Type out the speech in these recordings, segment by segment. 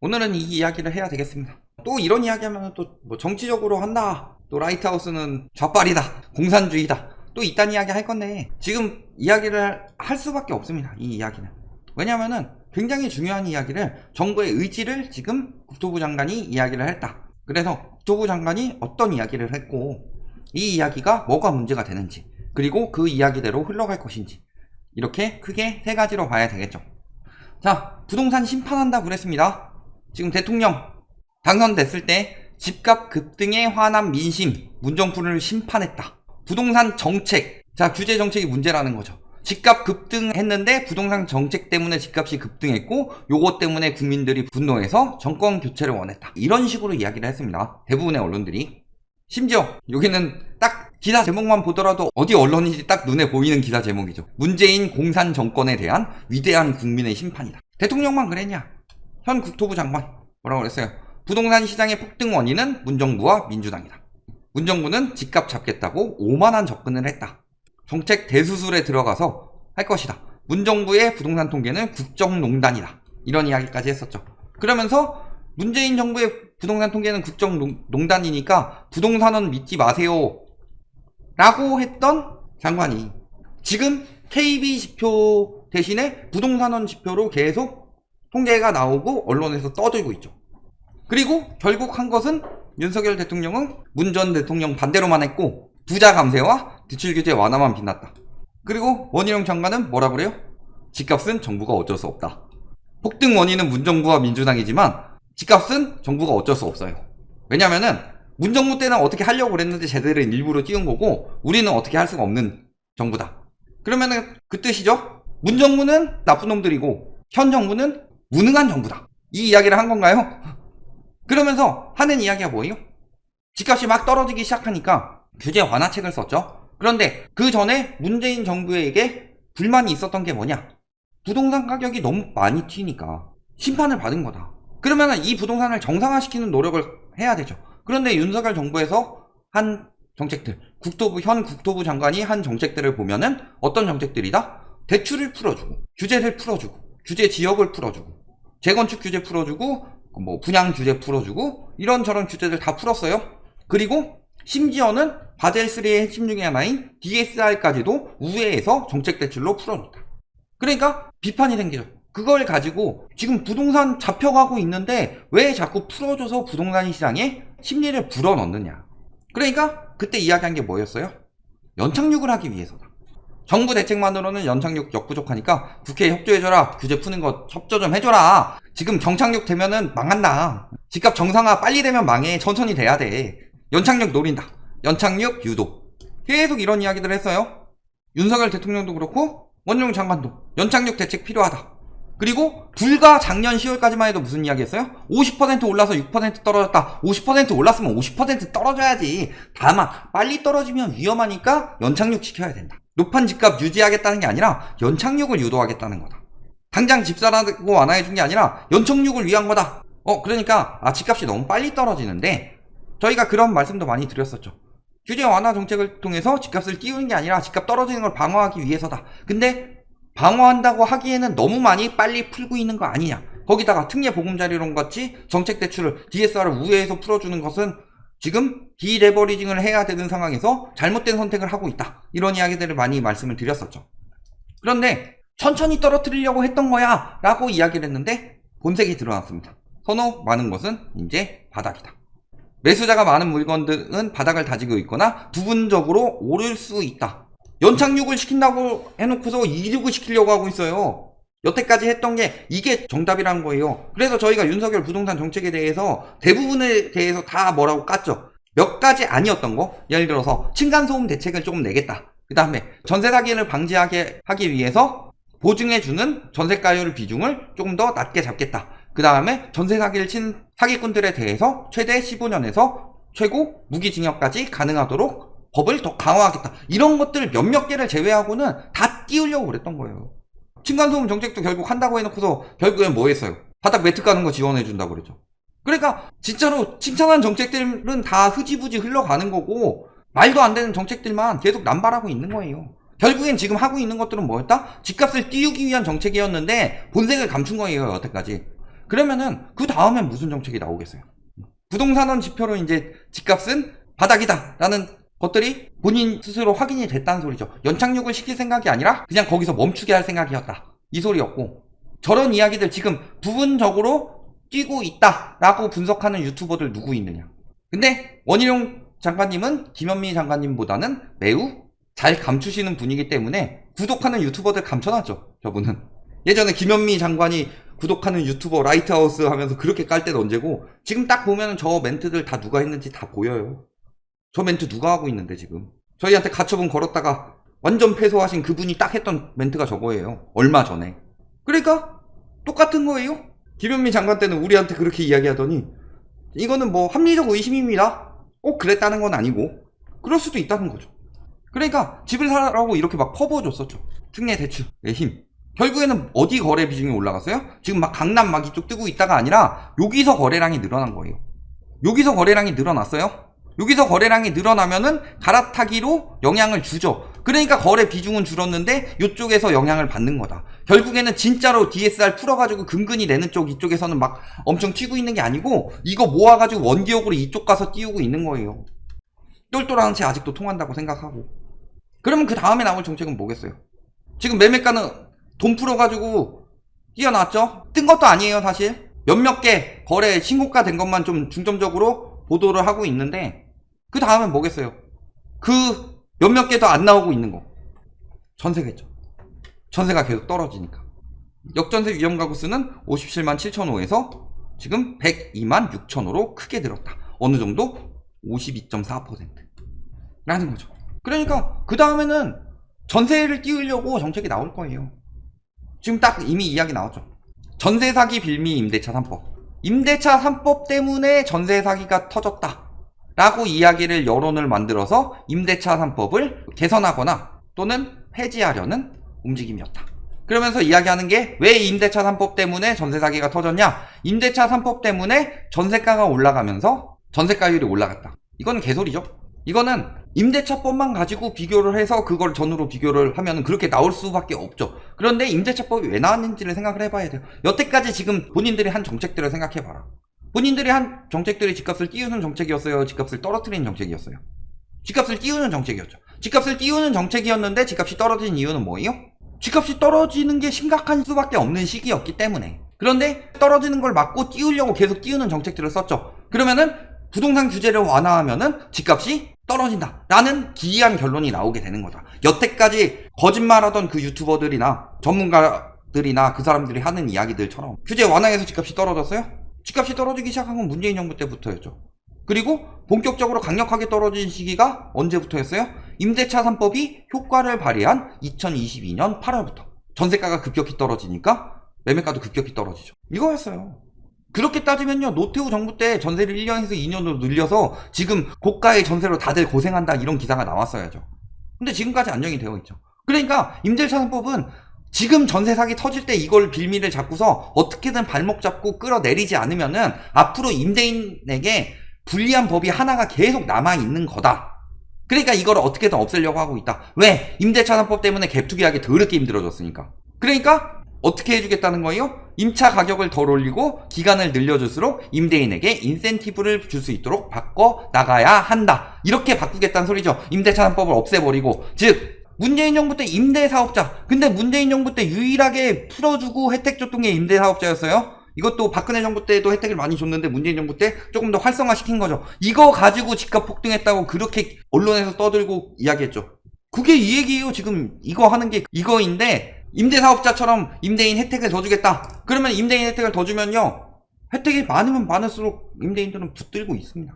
오늘은 이 이야기를 해야 되겠습니다. 또 이런 이야기 하면 또 뭐 정치적으로 한다, 또 라이트하우스는 좌빨이다, 공산주의다, 또 이딴 이야기 할 건데 지금 이야기를 할 수밖에 없습니다. 이 이야기는 왜냐면은 굉장히 중요한 이야기를, 정부의 의지를 지금 국토부 장관이 이야기를 했다. 그래서 국토부 장관이 어떤 이야기를 했고 이 이야기가 뭐가 문제가 되는지, 그리고 그 이야기대로 흘러갈 것인지, 이렇게 크게 세 가지로 봐야 되겠죠. 자, 부동산 심판한다고 그랬습니다. 지금 대통령 당선됐을 때 집값 급등에 화난 민심, 문정부를 심판했다. 부동산 정책, 자, 규제 정책이 문제라는 거죠. 집값 급등했는데 부동산 정책 때문에 집값이 급등했고 요것 때문에 국민들이 분노해서 정권 교체를 원했다. 이런 식으로 이야기를 했습니다. 대부분의 언론들이. 심지어 여기는 딱 기사 제목만 보더라도 어디 언론인지 딱 눈에 보이는 기사 제목이죠. 문재인 공산 정권에 대한 위대한 국민의 심판이다. 대통령만 그랬냐? 현 국토부 장관 뭐라고 그랬어요? 부동산 시장의 폭등 원인은 문정부와 민주당이다. 문정부는 집값 잡겠다고 오만한 접근을 했다. 정책 대수술에 들어가서 할 것이다. 문정부의 부동산 통계는 국정농단이다. 이런 이야기까지 했었죠. 그러면서 문재인 정부의 부동산 통계는 국정농단이니까 부동산은 믿지 마세요 라고 했던 장관이 지금 KB 지표 대신에 부동산원 지표로 계속 통계가 나오고 언론에서 떠들고 있죠. 그리고 결국 한 것은 윤석열 대통령은 문 전 대통령 반대로만 했고 부자 감세와 대출 규제 완화만 빛났다. 그리고 원희룡 장관은 뭐라 그래요? 집값은 정부가 어쩔 수 없다. 폭등 원인은 문정부와 민주당이지만 집값은 정부가 어쩔 수 없어요. 왜냐면은 문정부 때는 어떻게 하려고 그랬는데 제대로 일부러 띄운 거고 우리는 어떻게 할 수가 없는 정부다. 그러면은 그 뜻이죠? 문정부는 나쁜 놈들이고 현 정부는 무능한 정부다. 이 이야기를 한 건가요? 그러면서 하는 이야기가 뭐예요? 집값이 막 떨어지기 시작하니까 규제 완화책을 썼죠. 그런데 그 전에 문재인 정부에게 불만이 있었던 게 뭐냐? 부동산 가격이 너무 많이 튀니까 심판을 받은 거다. 그러면 이 부동산을 정상화시키는 노력을 해야 되죠. 그런데 윤석열 정부에서 한 정책들, 현 국토부 장관이 한 정책들을 보면은 어떤 정책들이다? 대출을 풀어주고, 규제를 풀어주고, 규제 지역을 풀어주고, 재건축 규제 풀어주고, 뭐 분양 규제 풀어주고, 이런저런 규제들 다 풀었어요. 그리고 심지어는 바젤3의 핵심 중에 하나인 DSR까지도 우회해서 정책 대출로 풀어줬다. 그러니까 비판이 생기죠. 그걸 가지고 지금 부동산 잡혀가고 있는데 왜 자꾸 풀어줘서 부동산 시장에 심리를 불어넣느냐. 그러니까 그때 이야기한 게 뭐였어요? 연착륙을 하기 위해서다. 정부 대책만으로는 연착륙 역부족하니까 국회에 협조해줘라. 규제 푸는 거 협조 좀 해줘라. 지금 정착륙 되면은 망한다. 집값 정상화 빨리 되면 망해. 천천히 돼야 돼. 연착륙 노린다. 연착륙 유도. 계속 이런 이야기들을 했어요. 윤석열 대통령도 그렇고 원희룡 장관도 연착륙 대책 필요하다. 그리고 불과 작년 10월까지만 해도 무슨 이야기 했어요? 50% 올라서 6% 떨어졌다. 50% 올랐으면 50% 떨어져야지. 다만 빨리 떨어지면 위험하니까 연착륙 시켜야 된다. 높은 집값 유지하겠다는 게 아니라 연착륙을 유도하겠다는 거다. 당장 집 사라고 완화해준 게 아니라 연착륙을 위한 거다. 그러니까 집값이 너무 빨리 떨어지는데 저희가 그런 말씀도 많이 드렸었죠. 규제 완화 정책을 통해서 집값을 띄우는 게 아니라 집값 떨어지는 걸 방어하기 위해서다. 근데 방어한다고 하기에는 너무 많이 빨리 풀고 있는 거 아니냐. 거기다가 특례 보금자리론 같이 정책 대출을 DSR을 우회해서 풀어주는 것은 지금 디레버리징을 해야 되는 상황에서 잘못된 선택을 하고 있다. 이런 이야기들을 많이 말씀을 드렸었죠. 그런데 천천히 떨어뜨리려고 했던 거야 라고 이야기를 했는데 본색이 드러났습니다. 선호 많은 것은 이제 바닥이다. 매수자가 많은 물건들은 바닥을 다지고 있거나 부분적으로 오를 수 있다. 연착륙을 시킨다고 해놓고서 이륙을 시키려고 하고 있어요. 여태까지 했던 게 이게 정답이란 거예요. 그래서 저희가 윤석열 부동산 정책에 대해서 대부분에 대해서 다 뭐라고 깠죠. 몇 가지 아니었던 거, 예를 들어서 층간소음 대책을 조금 내겠다. 그 다음에 전세 사기를 방지하게 하기 위해서 보증해주는 전세가율 비중을 조금 더 낮게 잡겠다. 그 다음에 전세 사기를 친 사기꾼들에 대해서 최대 15년에서 최고 무기징역까지 가능하도록 법을 더 강화하겠다. 이런 것들 몇몇 개를 제외하고는 다 띄우려고 그랬던 거예요. 층간소음 정책도 결국 한다고 해놓고서 결국엔 뭐 했어요? 바닥 매트 까는 거 지원해준다고 그랬죠. 그러니까 진짜로 칭찬한 정책들은 다 흐지부지 흘러가는 거고 말도 안 되는 정책들만 계속 남발하고 있는 거예요. 결국엔 지금 하고 있는 것들은 뭐였다? 집값을 띄우기 위한 정책이었는데 본색을 감춘 거예요, 여태까지. 그러면은 그 다음엔 무슨 정책이 나오겠어요? 부동산원 지표로 이제 집값은 바닥이다 라는 것들이 본인 스스로 확인이 됐다는 소리죠. 연착륙을 시킬 생각이 아니라 그냥 거기서 멈추게 할 생각이었다, 이 소리였고, 저런 이야기들 지금 부분적으로 뛰고 있다 라고 분석하는 유튜버들 누구 있느냐. 근데 원희룡 장관님은 김현미 장관님보다는 매우 잘 감추시는 분이기 때문에 구독하는 유튜버들 감춰놨죠. 저분은 예전에 김현미 장관이 구독하는 유튜버 라이트하우스 하면서 그렇게 깔 때는 언제고, 지금 딱 보면은 저 멘트들 다 누가 했는지 다 보여요. 저 멘트 누가 하고 있는데, 지금 저희한테 가처분 걸었다가 완전 패소하신 그분이 딱 했던 멘트가 저거예요, 얼마 전에. 그러니까 똑같은 거예요. 김현미 장관 때는 우리한테 그렇게 이야기하더니 이거는 뭐 합리적 의심입니다, 꼭 그랬다는 건 아니고 그럴 수도 있다는 거죠. 그러니까 집을 사라고 이렇게 막 퍼부어줬었죠, 특례 대출의 힘. 결국에는 어디 거래 비중이 올라갔어요? 지금 막 강남 막 이쪽 뜨고 있다가 아니라 여기서 거래량이 늘어난 거예요. 여기서 거래량이 늘어났어요. 여기서 거래량이 늘어나면은 갈아타기로 영향을 주죠. 그러니까 거래 비중은 줄었는데 이쪽에서 영향을 받는 거다. 결국에는 진짜로 DSR 풀어가지고 근근히 내는 쪽 이쪽에서는 막 엄청 튀고 있는 게 아니고 이거 모아가지고 원기옥으로 이쪽 가서 띄우고 있는 거예요. 똘똘한 채 아직도 통한다고 생각하고. 그러면 그 다음에 나올 정책은 뭐겠어요? 지금 매매가는 돈 풀어가지고 뛰어났죠? 뜬 것도 아니에요, 사실. 몇몇 개 거래 신고가 된 것만 좀 중점적으로 보도를 하고 있는데, 그 다음엔 뭐겠어요? 그 몇몇 개 더 안 나오고 있는 거 전세겠죠. 전세가 계속 떨어지니까. 역전세 위험 가구 수는 57만 7천호에서 지금 102만 6천호로 크게 늘었다. 어느 정도? 52.4% 라는 거죠. 그러니까 그 다음에는 전세를 띄우려고 정책이 나올 거예요. 지금 딱 이미 이야기 나왔죠. 전세 사기 빌미 임대차 3법. 임대차 3법 때문에 전세 사기가 터졌다 라고 이야기를 여론을 만들어서 임대차 3법을 개선하거나 또는 폐지하려는 움직임이었다. 그러면서 이야기하는 게 왜 임대차 3법 때문에 전세 사기가 터졌냐? 임대차 3법 때문에 전세가가 올라가면서 전세가율이 올라갔다. 이거는 개소리죠. 이거는 임대차법만 가지고 비교를 해서 그걸 전후로 비교를 하면 그렇게 나올 수밖에 없죠. 그런데 임대차법이 왜 나왔는지를 생각을 해봐야 돼요. 여태까지 지금 본인들이 한 정책들을 생각해봐라. 본인들이 한 정책들이 집값을 띄우는 정책이었어요, 집값을 떨어뜨리는 정책이었어요? 집값을 띄우는 정책이었죠. 집값을 띄우는 정책이었는데 집값이 떨어진 이유는 뭐예요? 집값이 떨어지는 게 심각한 수밖에 없는 시기였기 때문에. 그런데 떨어지는 걸 막고 띄우려고 계속 띄우는 정책들을 썼죠. 그러면은 부동산 규제를 완화하면은 집값이 떨어진다 라는 기이한 결론이 나오게 되는 거다. 여태까지 거짓말하던 그 유튜버들이나 전문가들이나 그 사람들이 하는 이야기들처럼 규제 완화해서 집값이 떨어졌어요? 집값이 떨어지기 시작한 건 문재인 정부 때부터였죠. 그리고 본격적으로 강력하게 떨어진 시기가 언제부터였어요? 임대차 3법이 효과를 발휘한 2022년 8월부터. 전세가가 급격히 떨어지니까 매매가도 급격히 떨어지죠. 이거였어요. 그렇게 따지면요, 노태우 정부 때 전세를 1년에서 2년으로 늘려서 지금 고가의 전세로 다들 고생한다 이런 기사가 나왔어야죠. 근데 지금까지 안정이 되어 있죠. 그러니까 임대차 3법은 지금 전세 사기 터질 때 이걸 빌미를 잡고서 어떻게든 발목 잡고 끌어내리지 않으면은 앞으로 임대인에게 불리한 법이 하나가 계속 남아있는 거다. 그러니까 이걸 어떻게든 없애려고 하고 있다. 왜? 임대차 3법 때문에 갭 투기하기 더럽게 힘들어졌으니까. 그러니까 어떻게 해주겠다는 거예요? 임차 가격을 덜 올리고 기간을 늘려줄수록 임대인에게 인센티브를 줄 수 있도록 바꿔 나가야 한다. 이렇게 바꾸겠다는 소리죠. 임대차 3법을 없애버리고. 즉 문재인 정부 때 임대사업자. 근데 문재인 정부 때 유일하게 풀어주고 혜택 줬던 게 임대사업자였어요. 이것도 박근혜 정부 때도 혜택을 많이 줬는데 문재인 정부 때 조금 더 활성화시킨 거죠. 이거 가지고 집값 폭등했다고 그렇게 언론에서 떠들고 이야기했죠. 그게 이 얘기예요. 지금 이거 하는 게 이거인데, 임대사업자처럼 임대인 혜택을 더 주겠다. 그러면 임대인 혜택을 더 주면요, 혜택이 많으면 많을수록 임대인들은 붙들고 있습니다.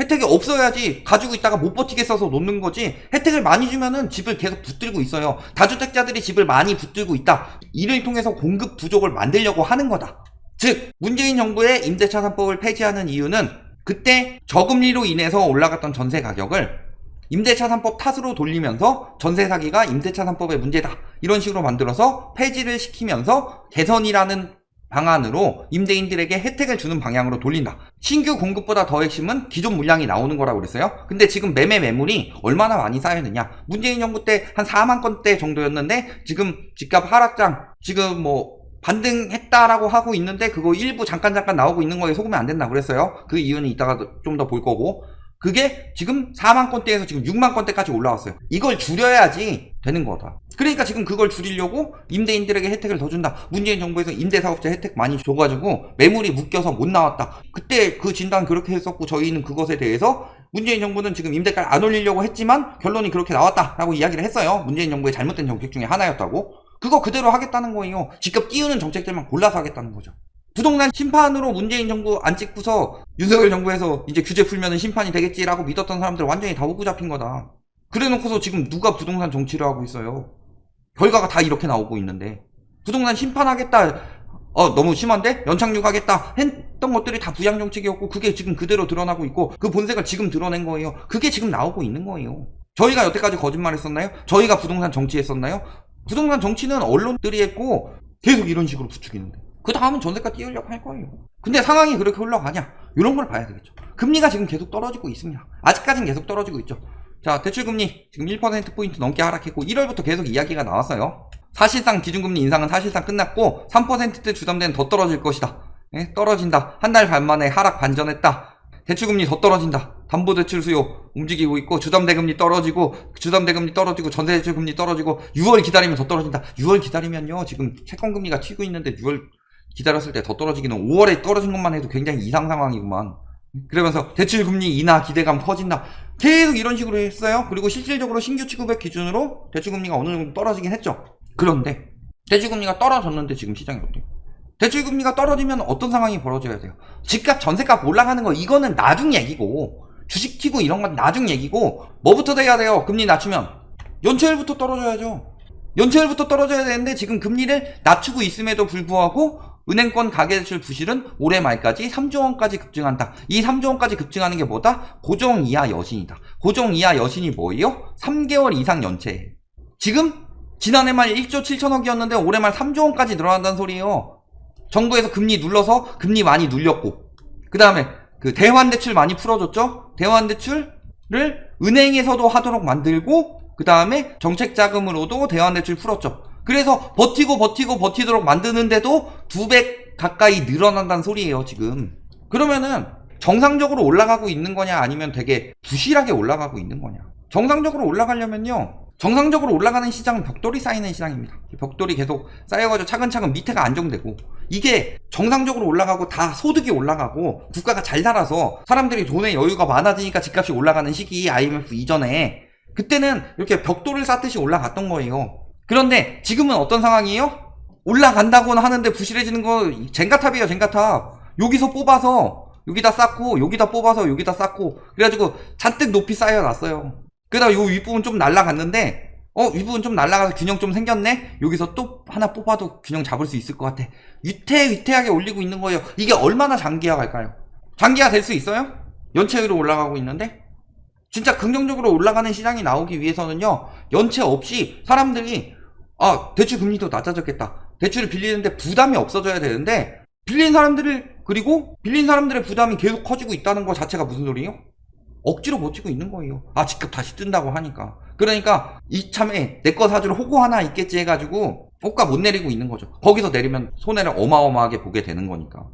혜택이 없어야지 가지고 있다가 못 버티겠어서 놓는 거지, 혜택을 많이 주면은 집을 계속 붙들고 있어요. 다주택자들이 집을 많이 붙들고 있다. 이를 통해서 공급 부족을 만들려고 하는 거다. 즉 문재인 정부의 임대차 3법을 폐지하는 이유는 그때 저금리로 인해서 올라갔던 전세 가격을 임대차 3법 탓으로 돌리면서 전세 사기가 임대차 3법의 문제다 이런 식으로 만들어서 폐지를 시키면서 개선이라는 방안으로 임대인들에게 혜택을 주는 방향으로 돌린다. 신규 공급보다 더 핵심은 기존 물량이 나오는 거라고 그랬어요. 근데 지금 매물이 얼마나 많이 쌓여있느냐. 문재인 정부 때 한 4만 건대 정도였는데 지금 집값 하락장 지금 뭐 반등했다라고 하고 있는데 그거 일부 잠깐 나오고 있는 거에 속으면 안 된다 그랬어요. 그 이유는 이따가 좀 더 볼 거고, 그게 지금 4만 건대에서 지금 6만 건대까지 올라왔어요. 이걸 줄여야지 되는 거다. 그러니까 지금 그걸 줄이려고 임대인들에게 혜택을 더 준다. 문재인 정부에서 임대사업자 혜택 많이 줘가지고 매물이 묶여서 못 나왔다. 그때 그 진단 그렇게 했었고, 저희는 그것에 대해서 문재인 정부는 지금 임대가를 안 올리려고 했지만 결론이 그렇게 나왔다라고 이야기를 했어요. 문재인 정부의 잘못된 정책 중에 하나였다고. 그거 그대로 하겠다는 거예요. 집값 띄우는 정책들만 골라서 하겠다는 거죠. 부동산 심판으로 문재인 정부 안 찍고서 윤석열 정부에서 이제 규제 풀면은 심판이 되겠지라고 믿었던 사람들 완전히 다 호구 잡힌 거다. 그래 놓고서 지금 누가 부동산 정치를 하고 있어요. 결과가 다 이렇게 나오고 있는데. 부동산 심판하겠다, 너무 심한데? 연착륙하겠다 했던 것들이 다 부양 정책이었고, 그게 지금 그대로 드러나고 있고, 그 본색을 지금 드러낸 거예요. 그게 지금 나오고 있는 거예요. 저희가 여태까지 거짓말 했었나요? 저희가 부동산 정치했었나요? 부동산 정치는 언론들이 했고 계속 이런 식으로 부추기는데 그 다음은 전세가 띄우려고 할 거예요. 근데 상황이 그렇게 흘러가냐, 이런 걸 봐야 되겠죠. 금리가 지금 계속 떨어지고 있습니다. 아직까지는 계속 떨어지고 있죠. 자, 대출금리 지금 1%포인트 넘게 하락했고 1월부터 계속 이야기가 나왔어요. 사실상 기준금리 인상은 사실상 끝났고 3%대 주담대는 더 떨어질 것이다. 떨어진다. 한 달 반 만에 하락 반전했다. 대출금리 더 떨어진다. 담보대출 수요 움직이고 있고, 주담대금리 떨어지고 전세대출금리 떨어지고, 6월 기다리면 더 떨어진다. 6월 기다리면요, 지금 채권금리가 튀고 있는데 6월 기다렸을 때 더 떨어지기는 5월에 떨어진 것만 해도 굉장히 이상 상황이구만. 그러면서 대출금리 인하 기대감 커진다. 계속 이런 식으로 했어요. 그리고 실질적으로 신규 취급액 기준으로 대출금리가 어느 정도 떨어지긴 했죠. 그런데 대출금리가 떨어졌는데 지금 시장이 어때요? 대출금리가 떨어지면 어떤 상황이 벌어져야 돼요? 집값, 전세값 올라가는 거 이거는 나중 얘기고, 주식 튀고 이런 건 나중 얘기고, 뭐부터 돼야 돼요? 금리 낮추면 연체율부터 떨어져야죠. 연체율부터 떨어져야 되는데 지금 금리를 낮추고 있음에도 불구하고 은행권 가계대출 부실은 올해 말까지 3조 원까지 급증한다. 이 3조 원까지 급증하는 게 뭐다? 고정 이하 여신이다. 고정 이하 여신이 뭐예요? 3개월 이상 연체예요. 지금 지난해 말 1조 7천억이었는데 올해 말 3조 원까지 늘어난다는 소리예요. 정부에서 금리 눌러서 금리 많이 눌렸고, 그 다음에 그 대환대출 많이 풀어줬죠. 대환대출을 은행에서도 하도록 만들고, 그 다음에 정책자금으로도 대환대출 풀었죠. 그래서 버티도록 만드는데도 2배 가까이 늘어난다는 소리예요 지금. 그러면은 정상적으로 올라가고 있는 거냐, 아니면 되게 부실하게 올라가고 있는 거냐. 정상적으로 올라가려면요, 정상적으로 올라가는 시장은 벽돌이 쌓이는 시장입니다. 벽돌이 계속 쌓여가지고 차근차근 밑에가 안정되고, 이게 정상적으로 올라가고 다 소득이 올라가고 국가가 잘 살아서 사람들이 돈의 여유가 많아지니까 집값이 올라가는 시기, IMF 이전에 그때는 이렇게 벽돌을 쌓듯이 올라갔던 거예요. 그런데 지금은 어떤 상황이에요? 올라간다고는 하는데 부실해지는 거 젠가탑이에요. 젠가탑. 여기서 뽑아서 여기다 쌓고, 여기다 뽑아서 여기다 쌓고, 그래가지고 잔뜩 높이 쌓여놨어요. 그러다가 요 윗부분 좀 날라갔는데, 윗부분 좀 날라가서 균형 좀 생겼네? 여기서 또 하나 뽑아도 균형 잡을 수 있을 것 같아. 위태하게 올리고 있는 거예요. 이게 얼마나 장기화 갈까요? 장기화 될 수 있어요? 연체율로 올라가고 있는데? 진짜 긍정적으로 올라가는 시장이 나오기 위해서는요, 연체 없이 사람들이, 대출 금리도 낮아졌겠다. 대출을 빌리는데 부담이 없어져야 되는데, 빌린 사람들의 부담이 계속 커지고 있다는 거 자체가 무슨 소리예요? 억지로 버티고 있는 거예요. 집값 다시 뜬다고 하니까. 그러니까 이참에 내 거 사주러 호구 하나 있겠지 해가지고 호가 못 내리고 있는 거죠. 거기서 내리면 손해를 어마어마하게 보게 되는 거니까.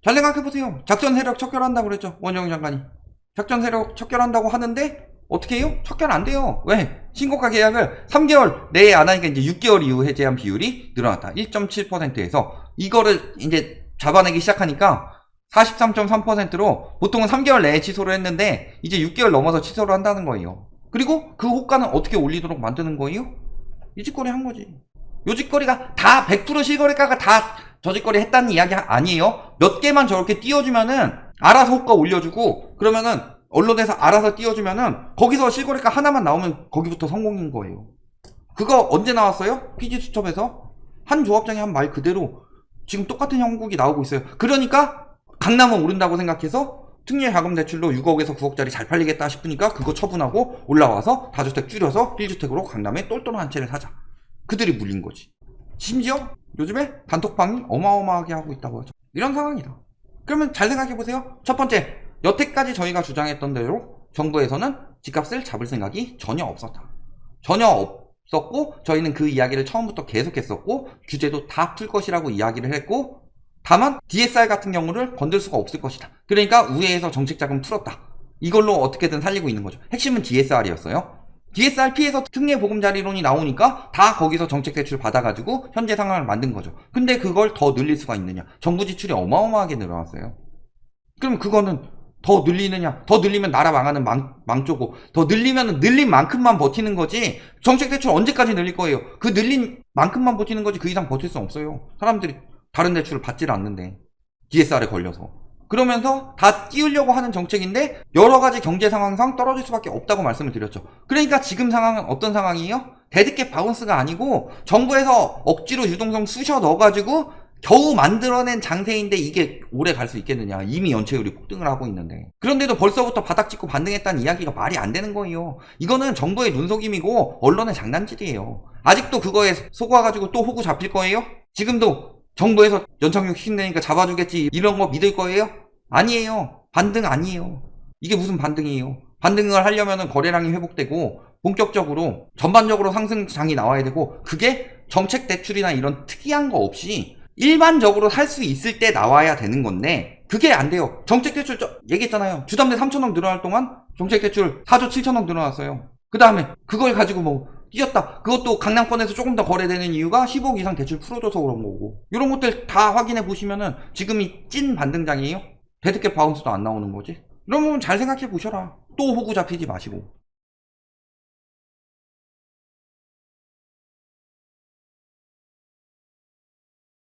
잘 생각해보세요. 작전 세력 척결한다고 그랬죠, 원영희 장관이. 작전 세력 척결한다고 하는데 어떻게 해요? 척결 안 돼요. 왜? 신고가 계약을 3개월 내에 안 하니까 이제 6개월 이후 해제한 비율이 늘어났다. 1.7%에서 이거를 이제 잡아내기 시작하니까 43.3%로 보통은 3개월 내에 취소를 했는데 이제 6개월 넘어서 취소를 한다는 거예요. 그리고 그 호가는 어떻게 올리도록 만드는 거예요? 이 짓거리 한 거지. 요 짓거리가 다 100% 실거래가가 다 저 짓거리 했다는 이야기 아니에요. 몇 개만 저렇게 띄워주면은 알아서 호가 올려주고, 그러면은 언론에서 알아서 띄워주면은 거기서 실거래가 하나만 나오면 거기부터 성공인 거예요. 그거 언제 나왔어요? PG수첩에서 한 조합장이 한 말 그대로 지금 똑같은 형국이 나오고 있어요. 그러니까 강남은 오른다고 생각해서 특례자금대출로 6억에서 9억짜리 잘 팔리겠다 싶으니까 그거 처분하고 올라와서 다주택 줄여서 1주택으로 강남에 똘똘한 채를 사자. 그들이 물린 거지. 심지어 요즘에 단톡방이 어마어마하게 하고 있다고 하죠. 이런 상황이다. 그러면 잘 생각해보세요. 첫 번째, 여태까지 저희가 주장했던 대로 정부에서는 집값을 잡을 생각이 전혀 없었다. 전혀 없었고 저희는 그 이야기를 처음부터 계속했었고 규제도 다 풀 것이라고 이야기를 했고 다만 DSR 같은 경우를 건들 수가 없을 것이다. 그러니까 우회해서 정책자금 풀었다. 이걸로 어떻게든 살리고 있는 거죠. 핵심은 DSR이었어요. DSR 피해서 특례보금자리론이 나오니까 다 거기서 정책대출 받아가지고 현재 상황을 만든 거죠. 근데 그걸 더 늘릴 수가 있느냐. 정부 지출이 어마어마하게 늘어났어요. 그럼 그거는 더 늘리느냐. 더 늘리면 나라 망하는 망조고 더 늘리면 늘린 만큼만 버티는 거지. 정책대출 언제까지 늘릴 거예요. 그 늘린 만큼만 버티는 거지 그 이상 버틸 수 없어요. 사람들이 다른 대출을 받지를 않는데 DSR에 걸려서. 그러면서 다 띄우려고 하는 정책인데 여러 가지 경제 상황상 떨어질 수밖에 없다고 말씀을 드렸죠. 그러니까 지금 상황은 어떤 상황이에요? 데드캣 바운스가 아니고 정부에서 억지로 유동성 쑤셔 넣어가지고 겨우 만들어낸 장세인데 이게 오래 갈 수 있겠느냐. 이미 연체율이 폭등을 하고 있는데. 그런데도 벌써부터 바닥 찍고 반등했다는 이야기가 말이 안 되는 거예요. 이거는 정부의 눈속임이고 언론의 장난질이에요. 아직도 그거에 속아가지고 또 호구 잡힐 거예요? 지금도 정부에서 연착륙 힘내니까 잡아주겠지 이런 거 믿을 거예요? 아니에요. 반등 아니에요. 이게 무슨 반등이에요. 반등을 하려면 거래량이 회복되고 본격적으로 전반적으로 상승장이 나와야 되고 그게 정책 대출이나 이런 특이한 거 없이 일반적으로 살 수 있을 때 나와야 되는 건데 그게 안 돼요. 정책 대출 얘기했잖아요. 주담대 3천억 늘어날 동안 정책 대출 4조 7천억 늘어났어요. 그 다음에 그걸 가지고 뭐 뛰었다. 그것도 강남권에서 조금 더 거래되는 이유가 15억 이상 대출 풀어줘서 그런 거고. 이런 것들 다 확인해 보시면은 지금이 찐 반등장이에요. 데드캣 바운스도 안 나오는 거지. 그러면 잘 생각해 보셔라. 또 호구 잡히지 마시고.